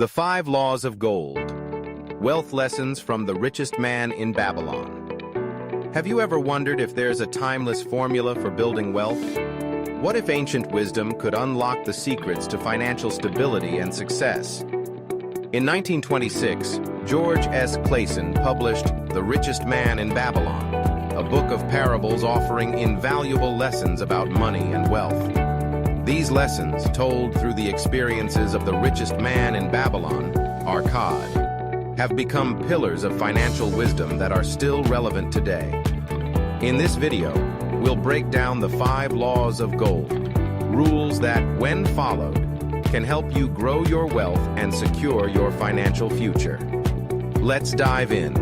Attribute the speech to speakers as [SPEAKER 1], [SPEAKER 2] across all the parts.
[SPEAKER 1] The 5 Laws of Gold. Wealth lessons from the richest man in Babylon. Have you ever wondered if there's a timeless formula for building wealth? What if ancient wisdom could unlock the secrets to financial stability and success? In 1926, George S. Clason published The Richest Man in Babylon, a book of parables offering invaluable lessons about money and wealth. These lessons, told through the experiences of the richest man in Babylon, Arkad, have become pillars of financial wisdom that are still relevant today. In this video, we'll break down the 5 laws of gold, rules that, when followed, can help you grow your wealth and secure your financial future. Let's dive in.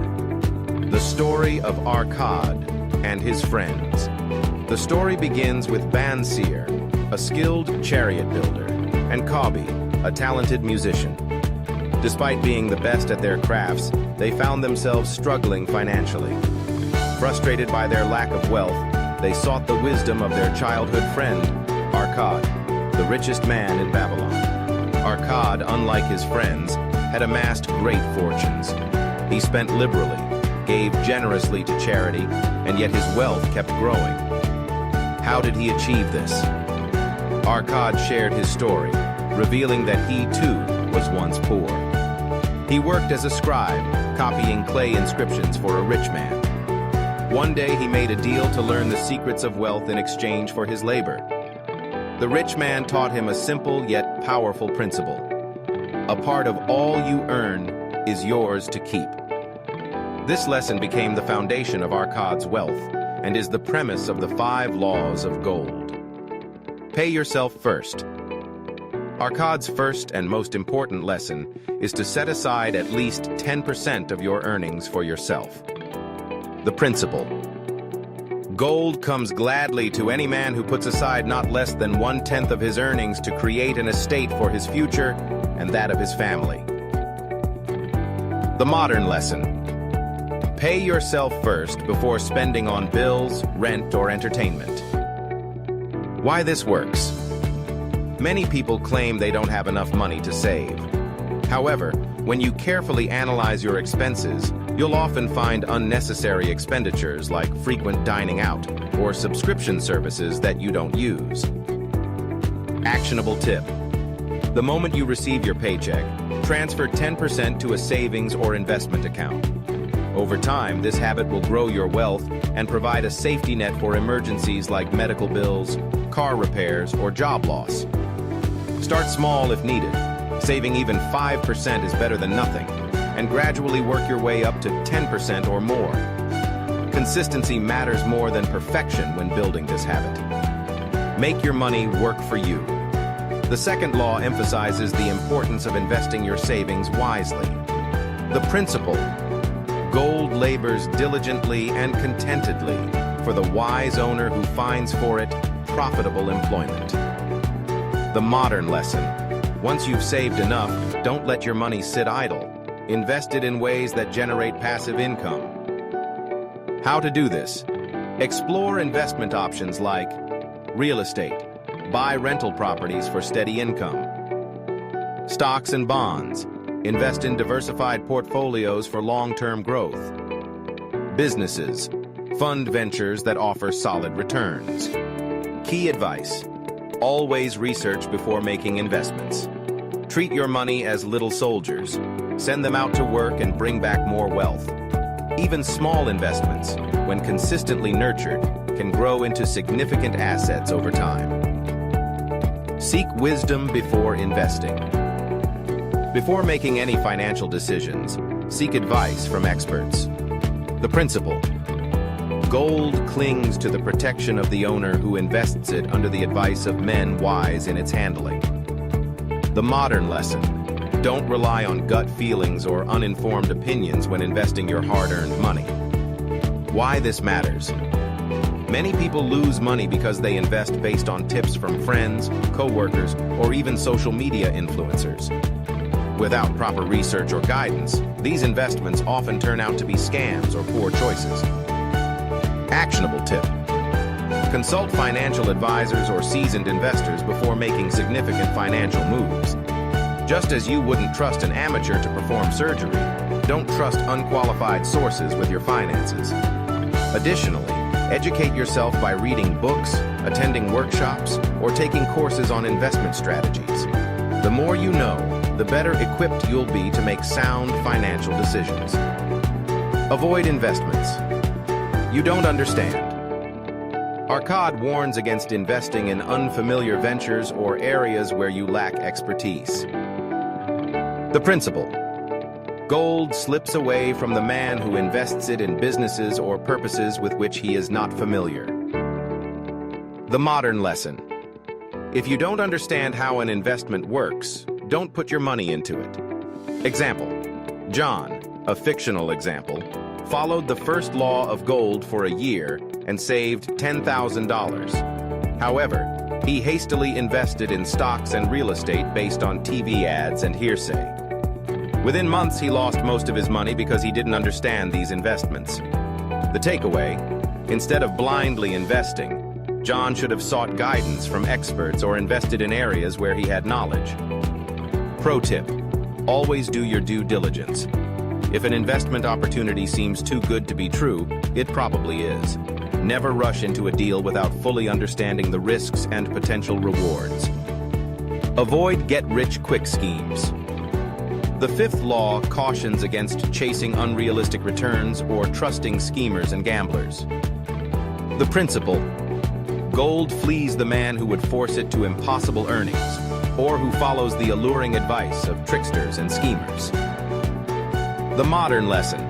[SPEAKER 1] The story of Arkad and his friends. The story begins with Bansir, a skilled chariot builder, and Kabi, a talented musician. Despite being the best at their crafts, they found themselves struggling financially. Frustrated by their lack of wealth, they sought the wisdom of their childhood friend, Arkad, the richest man in Babylon. Arkad, unlike his friends, had amassed great fortunes. He spent liberally, gave generously to charity, and yet his wealth kept growing. How did he achieve this? Arkad shared his story, revealing that he, too, was once poor. He worked as a scribe, copying clay inscriptions for a rich man. One day he made a deal to learn the secrets of wealth in exchange for his labor. The rich man taught him a simple yet powerful principle. A part of all you earn is yours to keep. This lesson became the foundation of Arkad's wealth and is the premise of the 5 laws of gold. Pay yourself first. Arkad's first and most important lesson is to set aside at least 10% of your earnings for yourself. The principle. Gold comes gladly to any man who puts aside not less than 1/10 of his earnings to create an estate for his future and that of his family. The modern lesson. Pay yourself first before spending on bills, rent, or entertainment. Why this works? Many people claim they don't have enough money to save. However, when you carefully analyze your expenses, you'll often find unnecessary expenditures like frequent dining out or subscription services that you don't use. Actionable tip. The moment you receive your paycheck, transfer 10% to a savings or investment account. Over time, this habit will grow your wealth and provide a safety net for emergencies like medical bills, car repairs, or job loss. Start small if needed. Saving even 5% is better than nothing, and gradually work your way up to 10% or more. Consistency matters more than perfection when building this habit. Make your money work for you. The second law emphasizes the importance of investing your savings wisely. The principle. Gold labors diligently and contentedly for the wise owner who finds for it profitable employment. The modern lesson. Once you've saved enough, don't let your money sit idle. Invest it in ways that generate passive income. How to do this? Explore investment options like real estate. Buy rental properties for steady income. Stocks and bonds. Invest in diversified portfolios for long-term growth. Businesses. Fund ventures that offer solid returns. Key advice. Always research before making investments. Treat your money as little soldiers. Send them out to work and bring back more wealth. Even small investments, when consistently nurtured, can grow into significant assets over time. Seek wisdom before investing. Before making any financial decisions, seek advice from experts. The principle. Gold clings to the protection of the owner who invests it under the advice of men wise in its handling. The modern lesson. Don't rely on gut feelings or uninformed opinions when investing your hard-earned money. Why this matters? Many people lose money because they invest based on tips from friends, co-workers, or even social media influencers. Without proper research or guidance, these investments often turn out to be scams or poor choices. Actionable tip. Consult financial advisors or seasoned investors before making significant financial moves. Just as you wouldn't trust an amateur to perform surgery, don't trust unqualified sources with your finances. Additionally, educate yourself by reading books, attending workshops, or taking courses on investment strategies. The more you know, the better equipped you'll be to make sound financial decisions. Avoid investments you don't understand. Arcad warns against investing in unfamiliar ventures or areas where you lack expertise. The principle: gold slips away from the man who invests it in businesses or purposes with which he is not familiar. The modern lesson: if you don't understand how an investment works, don't put your money into it. Example: John, a fictional example, followed the first law of gold for a year and saved $10,000. However, he hastily invested in stocks and real estate based on TV ads and hearsay. Within months, he lost most of his money because he didn't understand these investments. The takeaway: instead of blindly investing, John should have sought guidance from experts or invested in areas where he had knowledge. Pro tip: always do your due diligence. If an investment opportunity seems too good to be true, it probably is. Never rush into a deal without fully understanding the risks and potential rewards. Avoid get-rich-quick schemes. The fifth law cautions against chasing unrealistic returns or trusting schemers and gamblers. The principle: gold flees the man who would force it to impossible earnings, or who follows the alluring advice of tricksters and schemers. The modern lesson: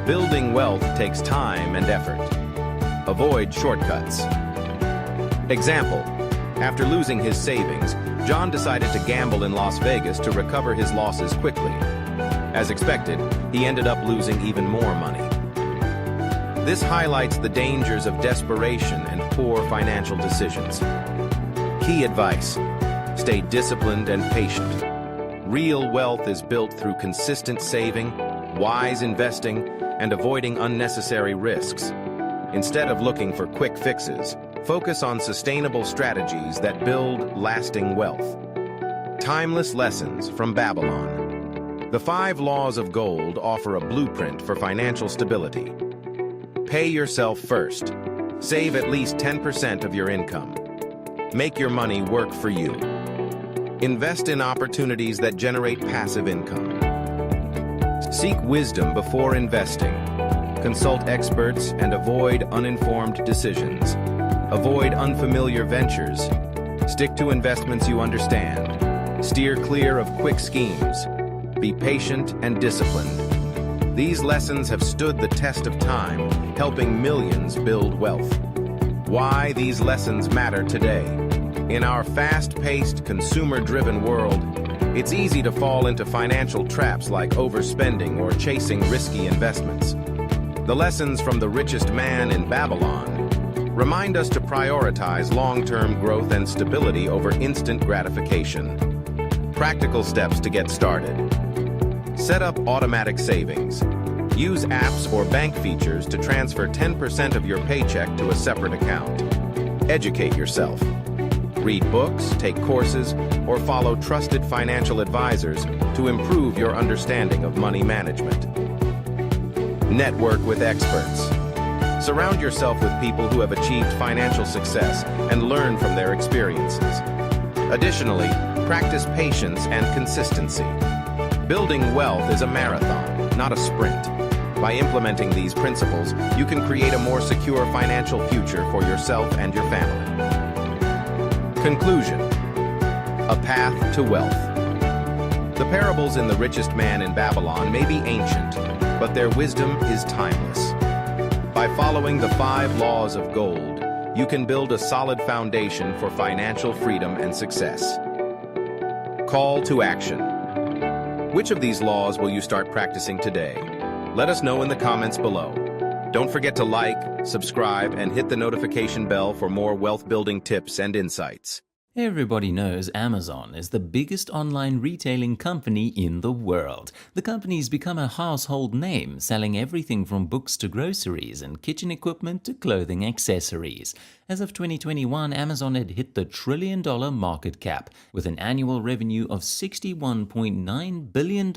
[SPEAKER 1] building wealth takes time and effort. Avoid shortcuts. Example: after losing his savings, John decided to gamble in Las Vegas to recover his losses quickly. As expected, he ended up losing even more money. This highlights the dangers of desperation and poor financial decisions. Key advice: stay disciplined and patient. Real wealth is built through consistent saving, wise investing, and avoiding unnecessary risks. Instead of looking for quick fixes, focus on sustainable strategies that build lasting wealth. Timeless lessons from Babylon. The 5 laws of gold offer a blueprint for financial stability. Pay yourself first. Save at least 10% of your income. Make your money work for you. Invest in opportunities that generate passive income. Seek wisdom before investing. Consult experts and avoid uninformed decisions. Avoid unfamiliar ventures. Stick to investments you understand. Steer clear of quick schemes. Be patient and disciplined. These lessons have stood the test of time, helping millions build wealth. Why these lessons matter today. In our fast-paced, consumer-driven world, it's easy to fall into financial traps like overspending or chasing risky investments. The lessons from the richest man in Babylon remind us to prioritize long-term growth and stability over instant gratification. Practical steps to get started. Set up automatic savings. Use apps or bank features to transfer 10% of your paycheck to a separate account. Educate yourself. Read books, take courses, or follow trusted financial advisors to improve your understanding of money management. Network with experts. Surround yourself with people who have achieved financial success and learn from their experiences. Additionally, practice patience and consistency. Building wealth is a marathon, not a sprint. By implementing these principles, you can create a more secure financial future for yourself and your family. Conclusion: a path to wealth. The parables in The Richest Man in Babylon may be ancient, but their wisdom is timeless. By following the 5 laws of gold, you can build a solid foundation for financial freedom and success. Call to action. Which of these laws will you start practicing today? Let us know in the comments below. Don't forget to like, subscribe, and hit the notification bell for more wealth-building tips and insights.
[SPEAKER 2] Everybody knows Amazon is the biggest online retailing company in the world. The company's become a household name, selling everything from books to groceries and kitchen equipment to clothing accessories. As of 2021, Amazon had hit the $1 trillion market cap with an annual revenue of $61.9 billion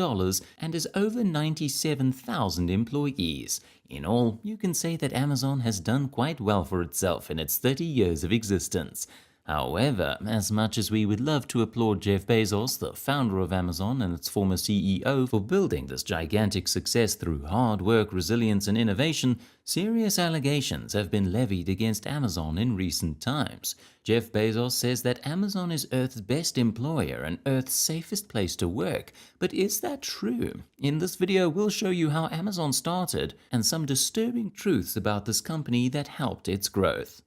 [SPEAKER 2] and has over 97,000 employees. In all, you can say that Amazon has done quite well for itself in its 30 years of existence. However, as much as we would love to applaud Jeff Bezos, the founder of Amazon and its former CEO, for building this gigantic success through hard work, resilience, and innovation, serious allegations have been levied against Amazon in recent times. Jeff Bezos says that Amazon is Earth's best employer and Earth's safest place to work. But is that true? In this video, we'll show you how Amazon started and some disturbing truths about this company that helped its growth.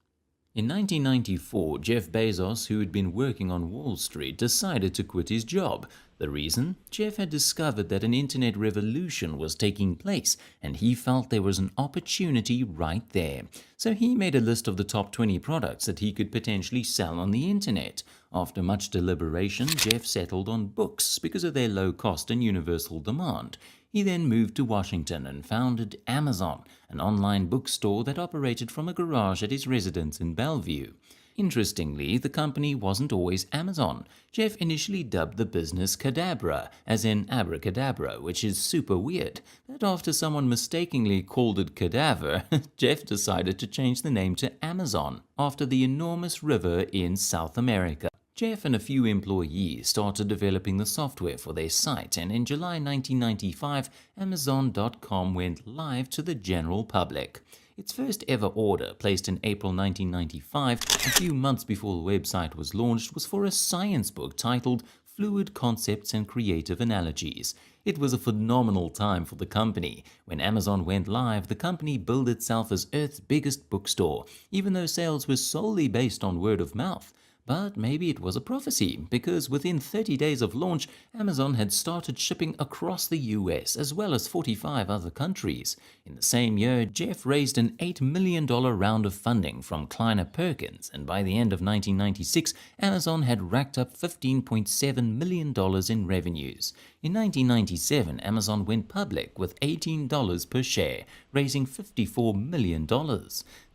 [SPEAKER 2] In 1994, Jeff Bezos, who had been working on Wall Street, decided to quit his job. The reason? Jeff had discovered that an internet revolution was taking place, and he felt there was an opportunity right there. So he made a list of the top 20 products that he could potentially sell on the internet. After much deliberation, Jeff settled on books because of their low cost and universal demand. He then moved to Washington and founded Amazon, an online bookstore that operated from a garage at his residence in Bellevue. Interestingly, the company wasn't always Amazon. Jeff initially dubbed the business Cadabra, as in abracadabra, which is super weird. But after someone mistakenly called it cadaver, Jeff decided to change the name to Amazon, after the enormous river in South America. Jeff and a few employees started developing the software for their site, and in July 1995, Amazon.com went live to the general public. Its first ever order, placed in April 1995, a few months before the website was launched, was for a science book titled Fluid Concepts and Creative Analogies. It was a phenomenal time for the company. When Amazon went live, the company billed itself as Earth's biggest bookstore, even though sales were solely based on word of mouth. But maybe it was a prophecy, because within 30 days of launch, Amazon had started shipping across the US as well as 45 other countries. In the same year, Jeff raised an $8 million round of funding from Kleiner Perkins, and by the end of 1996, Amazon had racked up $15.7 million in revenues. In 1997, Amazon went public with $18 per share, raising $54 million.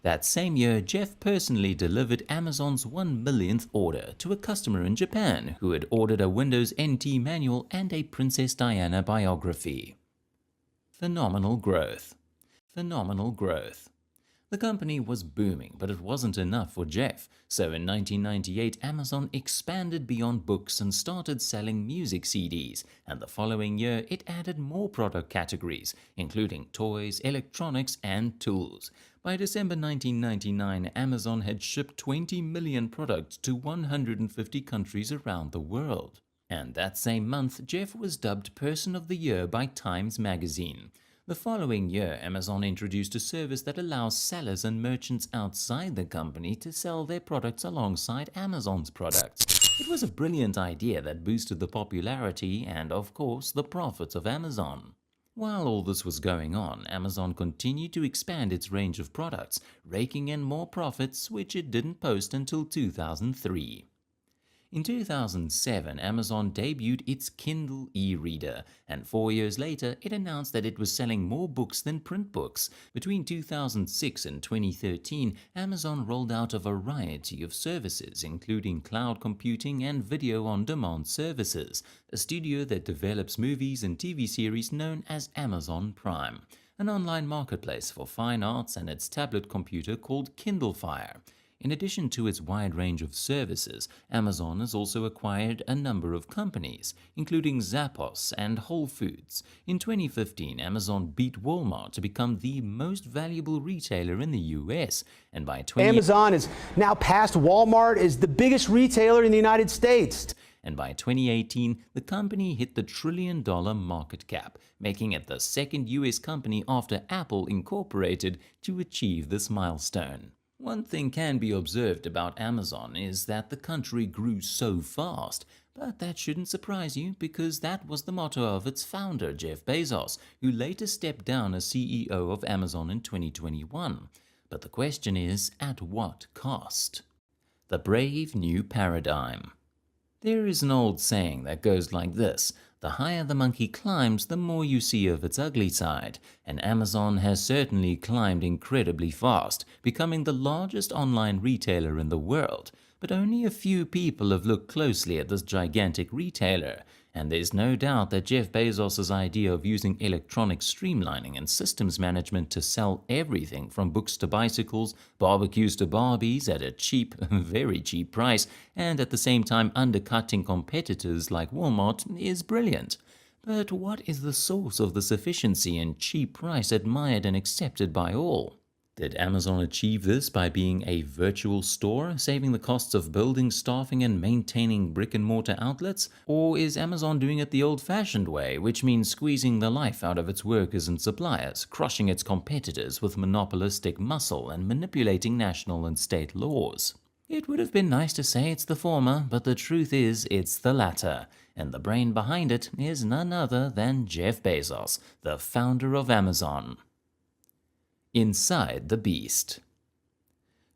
[SPEAKER 2] That same year, Jeff personally delivered Amazon's 1 millionth order to a customer in Japan who had ordered a Windows NT manual and a Princess Diana biography. Phenomenal growth. Phenomenal growth. The company was booming, but it wasn't enough for Jeff. So in 1998, Amazon expanded beyond books and started selling music CDs, and the following year it added more product categories, including toys, electronics, and tools. By December 1999, Amazon had shipped 20 million products to 150 countries around the world. And that same month, Jeff was dubbed Person of the Year by Times Magazine. The following year, Amazon introduced a service that allows sellers and merchants outside the company to sell their products alongside Amazon's products. It was a brilliant idea that boosted the popularity and, of course, the profits of Amazon. While all this was going on, Amazon continued to expand its range of products, raking in more profits, which it didn't post until 2003. In 2007, Amazon debuted its Kindle e-reader, and 4 years later, it announced that it was selling more books than print books. Between 2006 and 2013, Amazon rolled out a variety of services, including cloud computing and video-on-demand services, a studio that develops movies and TV series known as Amazon Prime, an online marketplace for fine arts, and its tablet computer called Kindle Fire. In addition to its wide range of services, Amazon has also acquired a number of companies, including Zappos and Whole Foods. In 2015, Amazon beat Walmart to become the most valuable retailer in the US, and by
[SPEAKER 3] Amazon is now past Walmart as the biggest retailer in the United States.
[SPEAKER 2] And by 2018, the company hit the $1 trillion market cap, making it the second US company after Apple Incorporated to achieve this milestone. One thing can be observed about Amazon is that the country grew so fast, but that shouldn't surprise you because that was the motto of its founder, Jeff Bezos, who later stepped down as CEO of Amazon in 2021. But the question is, at what cost? the brave new paradigm. There is an old saying that goes like this: the higher the monkey climbs, the more you see of its ugly side, and Amazon has certainly climbed incredibly fast, becoming the largest online retailer in the world. But only a few people have looked closely at this gigantic retailer, and there's no doubt that Jeff Bezos' idea of using electronic streamlining and systems management to sell everything from books to bicycles, barbecues to Barbies at a cheap, very cheap price, and at the same time undercutting competitors like Walmart is brilliant. But what is the source of this efficiency and cheap price admired and accepted by all? Did Amazon achieve this by being a virtual store, saving the costs of building, staffing, and maintaining brick-and-mortar outlets? Or is Amazon doing it the old-fashioned way, which means squeezing the life out of its workers and suppliers, crushing its competitors with monopolistic muscle, and manipulating national and state laws? It would have been nice to say it's the former, but the truth is it's the latter, and the brain behind it is none other than Jeff Bezos, the founder of Amazon. Inside the Beast.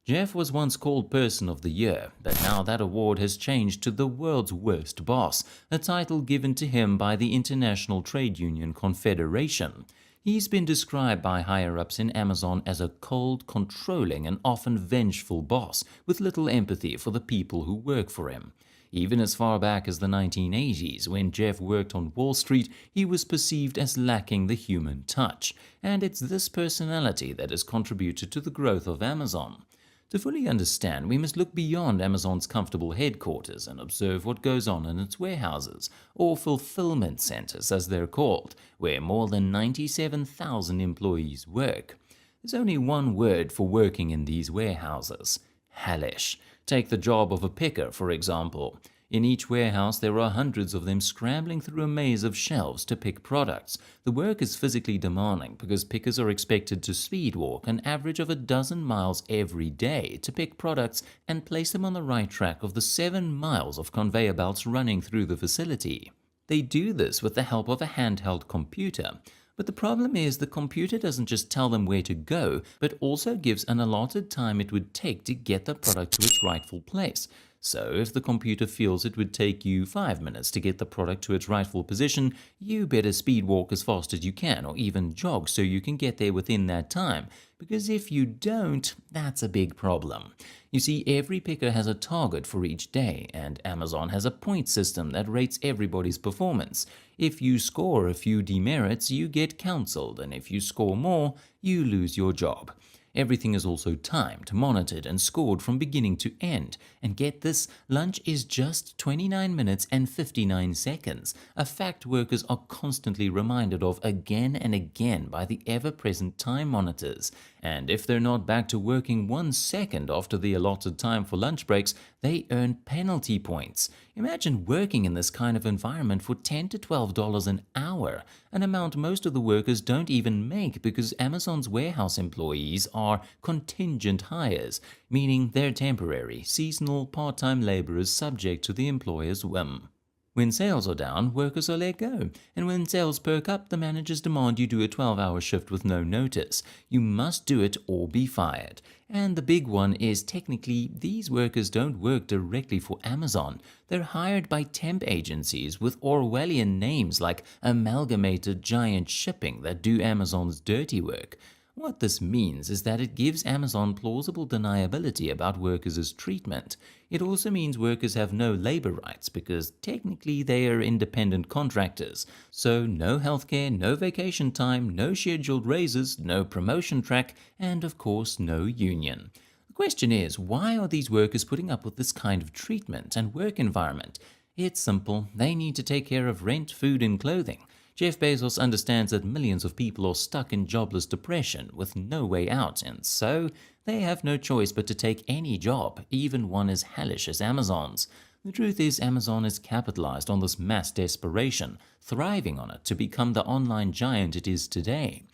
[SPEAKER 2] Jeff was once called Person of the Year, but now that award has changed to the World's Worst Boss, a title given to him by the International Trade Union Confederation. He's been described by higher-ups in Amazon as a cold, controlling, and often vengeful boss with little empathy for the people who work for him. Even as far back as the 1980s, when Jeff worked on Wall Street, he was perceived as lacking the human touch, and it's this personality that has contributed to the growth of Amazon. To fully understand, we must look beyond Amazon's comfortable headquarters and observe what goes on in its warehouses, or fulfillment centers as they're called, where more than 97,000 employees work. There's only one word for working in these warehouses: hellish. Take the job of a picker, for example. In each warehouse, there are hundreds of them scrambling through a maze of shelves to pick products. The work is physically demanding because pickers are expected to speed walk an average of 12 miles every day to pick products and place them on the right track of the 7 miles of conveyor belts running through the facility. They do this with the help of a handheld computer. But the problem is the computer doesn't just tell them where to go, but also gives an allotted time it would take to get the product to its rightful place. So if the computer feels it would take you 5 minutes to get the product to its rightful position, you better speed walk as fast as you can, or even jog so you can get there within that time. Because if you don't, that's a big problem. You see, every picker has a target for each day, and Amazon has a point system that rates everybody's performance. If you score a few demerits, you get cancelled, and if you score more, you lose your job. Everything is also timed, monitored, and scored from beginning to end. And get this, lunch is just 29 minutes and 59 seconds, a fact workers are constantly reminded of again and again by the ever-present time monitors. And if they're not back to working 1 second after the allotted time for lunch breaks, they earn penalty points. Imagine working in this kind of environment for $10 to $12 an hour, an amount most of the workers don't even make because Amazon's warehouse employees are contingent hires, meaning they're temporary, seasonal, part-time laborers subject to the employer's whim. When sales are down, workers are let go, and when sales perk up, the managers demand you do a 12-hour shift with no notice. You must do it or be fired. And the big one is technically these workers don't work directly for Amazon. They're hired by temp agencies with Orwellian names like Amalgamated Giant Shipping that do Amazon's dirty work. What this means is that it gives Amazon plausible deniability about workers' treatment. It also means workers have no labor rights because technically they are independent contractors. So no healthcare, no vacation time, no scheduled raises, no promotion track, and of course no union. The question is, why are these workers putting up with this kind of treatment and work environment? It's simple. They need to take care of rent, food, and clothing. Jeff Bezos understands that millions of people are stuck in jobless depression with no way out, and so they have no choice but to take any job, even one as hellish as Amazon's. The truth is, Amazon has capitalized on this mass desperation, thriving on it to become the online giant it is today.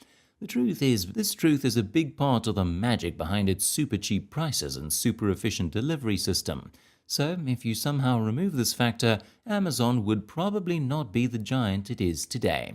[SPEAKER 2] The truth is, this truth is a big part of the magic behind its super cheap prices and super efficient delivery system. So, if you somehow remove this factor, Amazon would probably not be the giant it is today.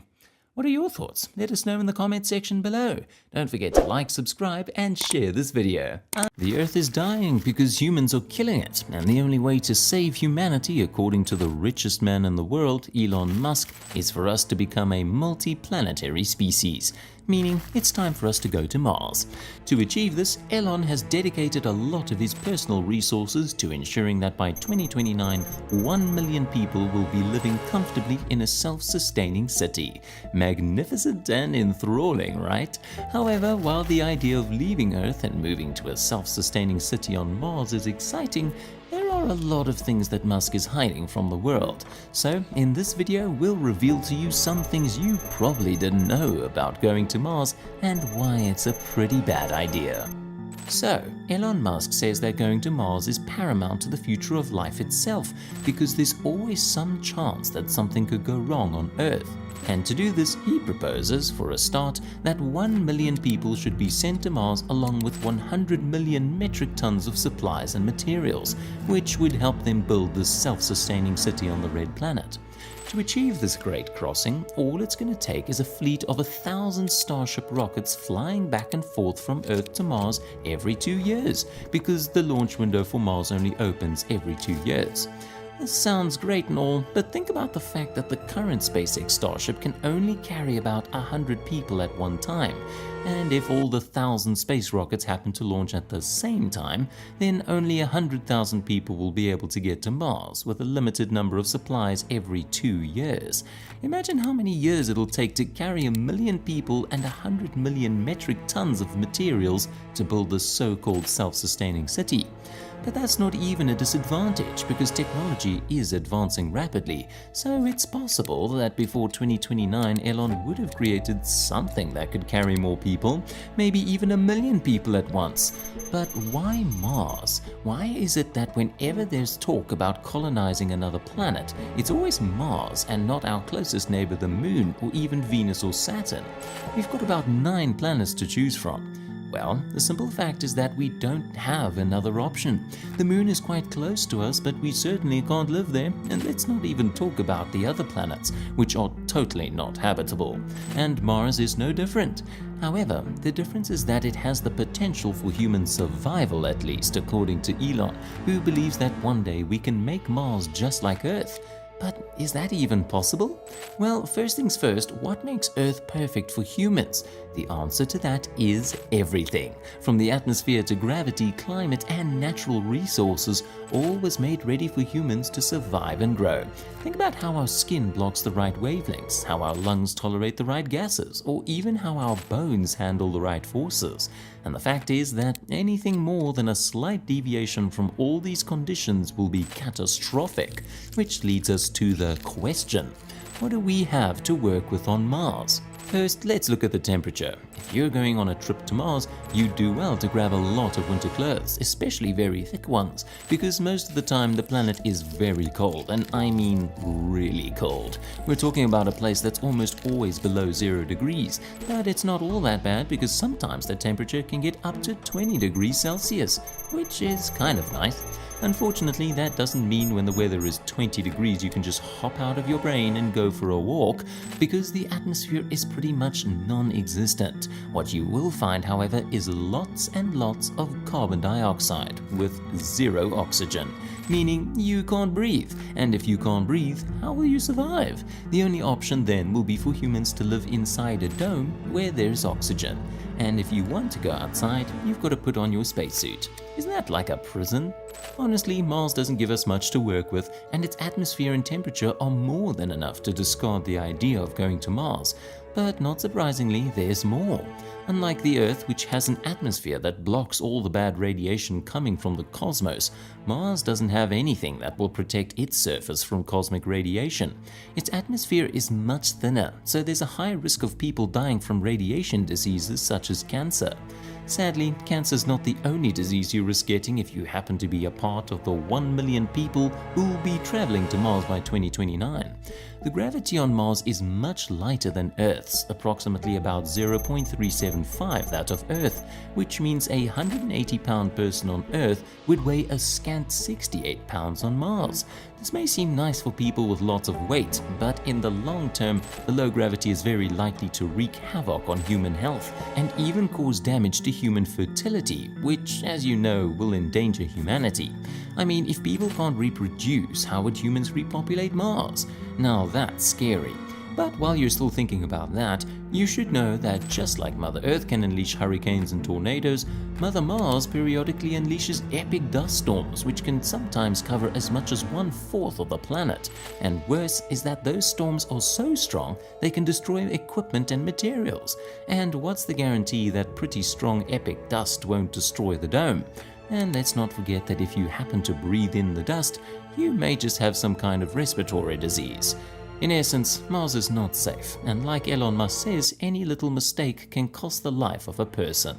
[SPEAKER 2] What are your thoughts? Let us know in the comment section below. Don't forget to like, subscribe, and share this video. The Earth is dying because humans are killing it, and the only way to save humanity, according to the richest man in the world, Elon Musk, is for us to become a multi-planetary species. Meaning it's time for us to go to Mars. To achieve this, Elon has dedicated a lot of his personal resources to ensuring that by 2029, 1 million people will be living comfortably in a self-sustaining city. Magnificent and enthralling, right? However, while the idea of leaving Earth and moving to a self-sustaining city on Mars is exciting, there are a lot of things that Musk is hiding from the world. So, in this video, we'll reveal to you some things you probably didn't know about going to Mars and why it's a pretty bad idea. So, Elon Musk says that going to Mars is paramount to the future of life itself because there's always some chance that something could go wrong on Earth. And to do this, he proposes, for a start, that 1 million people should be sent to Mars along with 100 million metric tons of supplies and materials, which would help them build this self-sustaining city on the red planet. To achieve this great crossing, all it's going to take is a fleet of 1,000 Starship rockets flying back and forth from Earth to Mars every 2 years, because the launch window for Mars only opens every 2 years. This sounds great and all, but think about the fact that the current SpaceX Starship can only carry about 100 people at one time. And if all the 1,000 space rockets happen to launch at the same time, then only 100,000 people will be able to get to Mars with a limited number of supplies every 2 years. Imagine how many years it'll take to carry 1 million people and 100 million metric tons of materials to build this so-called self-sustaining city. But that's not even a disadvantage because technology is advancing rapidly, so it's possible that before 2029 Elon would have created something that could carry more people, maybe even 1 million people at once. But why Mars? Why is it that whenever there's talk about colonizing another planet, it's always Mars and not our closest neighbor the Moon or even Venus or Saturn? We've got about 9 planets to choose from. Well, the simple fact is that we don't have another option. The Moon is quite close to us, but we certainly can't live there, and let's not even talk about the other planets, which are totally not habitable. And Mars is no different. However, the difference is that it has the potential for human survival, at least according to Elon, who believes that one day we can make Mars just like Earth. But is that even possible? Well, first things first, what makes Earth perfect for humans? The answer to that is everything. From the atmosphere to gravity, climate, and natural resources, all was made ready for humans to survive and grow. Think about how our skin blocks the right wavelengths, how our lungs tolerate the right gases, or even how our bones handle the right forces. And the fact is that anything more than a slight deviation from all these conditions will be catastrophic, which leads us to the question: what do we have to work with on Mars? First, let's look at the temperature. If you're going on a trip to Mars, you'd do well to grab a lot of winter clothes, especially very thick ones, because most of the time the planet is very cold, and I mean really cold. We're talking about a place that's almost always below 0 degrees, but it's not all that bad because sometimes the temperature can get up to 20 degrees Celsius, which is kind of nice. Unfortunately, that doesn't mean when the weather is 20 degrees you can just hop out of your brain and go for a walk, because the atmosphere is pretty much non-existent. What you will find, however, is lots and lots of carbon dioxide with 0 oxygen, meaning you can't breathe. And if you can't breathe, how will you survive? The only option then will be for humans to live inside a dome where there's oxygen. And if you want to go outside, you've got to put on your spacesuit. Isn't that like a prison? Honestly, Mars doesn't give us much to work with, and its atmosphere and temperature are more than enough to discard the idea of going to Mars. But not surprisingly, there's more. Unlike the Earth, which has an atmosphere that blocks all the bad radiation coming from the cosmos, Mars doesn't have anything that will protect its surface from cosmic radiation. Its atmosphere is much thinner, so there's a high risk of people dying from radiation diseases such as cancer. Sadly, cancer is not the only disease you risk getting if you happen to be a part of the 1 million people who will be traveling to Mars by 2029. The gravity on Mars is much lighter than Earth's, approximately about 0.375 that of Earth, which means a 180-pound person on Earth would weigh a scant 68 pounds on Mars. This may seem nice for people with lots of weight, but in the long term, the low gravity is very likely to wreak havoc on human health and even cause damage to human fertility, which, as you know, will endanger humanity. I mean, if people can't reproduce, how would humans repopulate Mars? Now that's scary. But while you're still thinking about that, you should know that just like Mother Earth can unleash hurricanes and tornadoes, Mother Mars periodically unleashes epic dust storms, which can sometimes cover as much as 1/4 of the planet. And worse is that those storms are so strong they can destroy equipment and materials. And what's the guarantee that pretty strong epic dust won't destroy the dome? And let's not forget that if you happen to breathe in the dust, you may just have some kind of respiratory disease. In essence, Mars is not safe, and like Elon Musk says, any little mistake can cost the life of a person.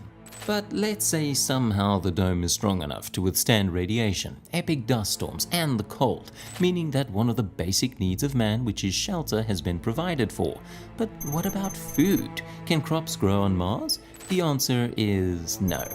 [SPEAKER 2] But let's say somehow the dome is strong enough to withstand radiation, epic dust storms, and the cold, meaning that one of the basic needs of man, which is shelter, has been provided for. But what about food? Can crops grow on Mars? The answer is no.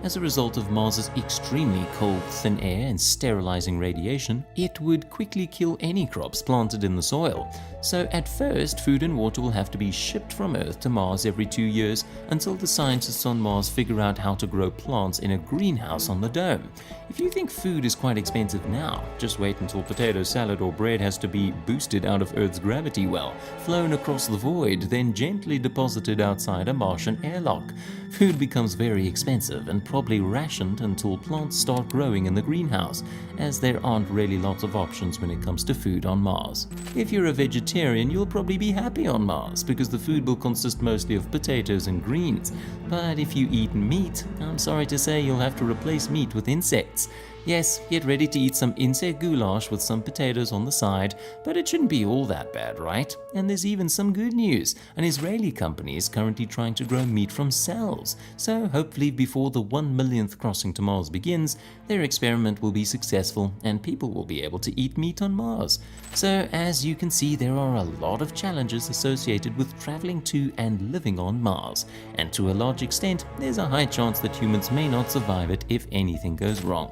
[SPEAKER 2] As a result of Mars's extremely cold, thin air and sterilizing radiation, it would quickly kill any crops planted in the soil. So at first, food and water will have to be shipped from Earth to Mars every 2 years until the scientists on Mars figure out how to grow plants in a greenhouse on the dome. If you think food is quite expensive now, just wait until potato salad or bread has to be boosted out of Earth's gravity well, flown across the void, then gently deposited outside a Martian airlock. Food becomes very expensive and probably rationed until plants start growing in the greenhouse, as there aren't really lots of options when it comes to food on Mars. If you're a vegetarian, you'll probably be happy on Mars because the food will consist mostly of potatoes and greens. But if you eat meat, I'm sorry to say you'll have to replace meat with insects. Yes, get ready to eat some insect goulash with some potatoes on the side, but it shouldn't be all that bad, right? And there's even some good news. An Israeli company is currently trying to grow meat from cells, so hopefully before the 1 millionth crossing to Mars begins, their experiment will be successful and people will be able to eat meat on Mars. So as you can see, there are a lot of challenges associated with traveling to and living on Mars, and to a large extent, there's a high chance that humans may not survive it if anything goes wrong.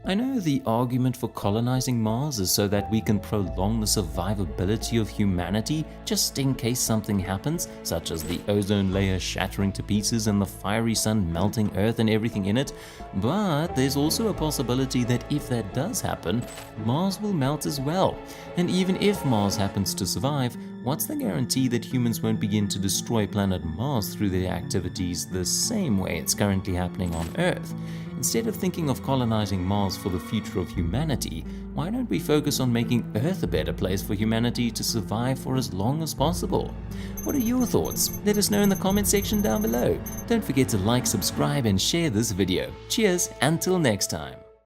[SPEAKER 2] I know the argument for colonizing Mars is so that we can prolong the survivability of humanity just in case something happens, such as the ozone layer shattering to pieces and the fiery sun melting Earth and everything in it, but there's also a possibility that if that does happen, Mars will melt as well. And even if Mars happens to survive, what's the guarantee that humans won't begin to destroy planet Mars through their activities the same way it's currently happening on Earth? Instead of thinking of colonizing Mars for the future of humanity, why don't we focus on making Earth a better place for humanity to survive for as long as possible? What are your thoughts? Let us know in the comment section down below. Don't forget to like, subscribe, and share this video. Cheers, until next time.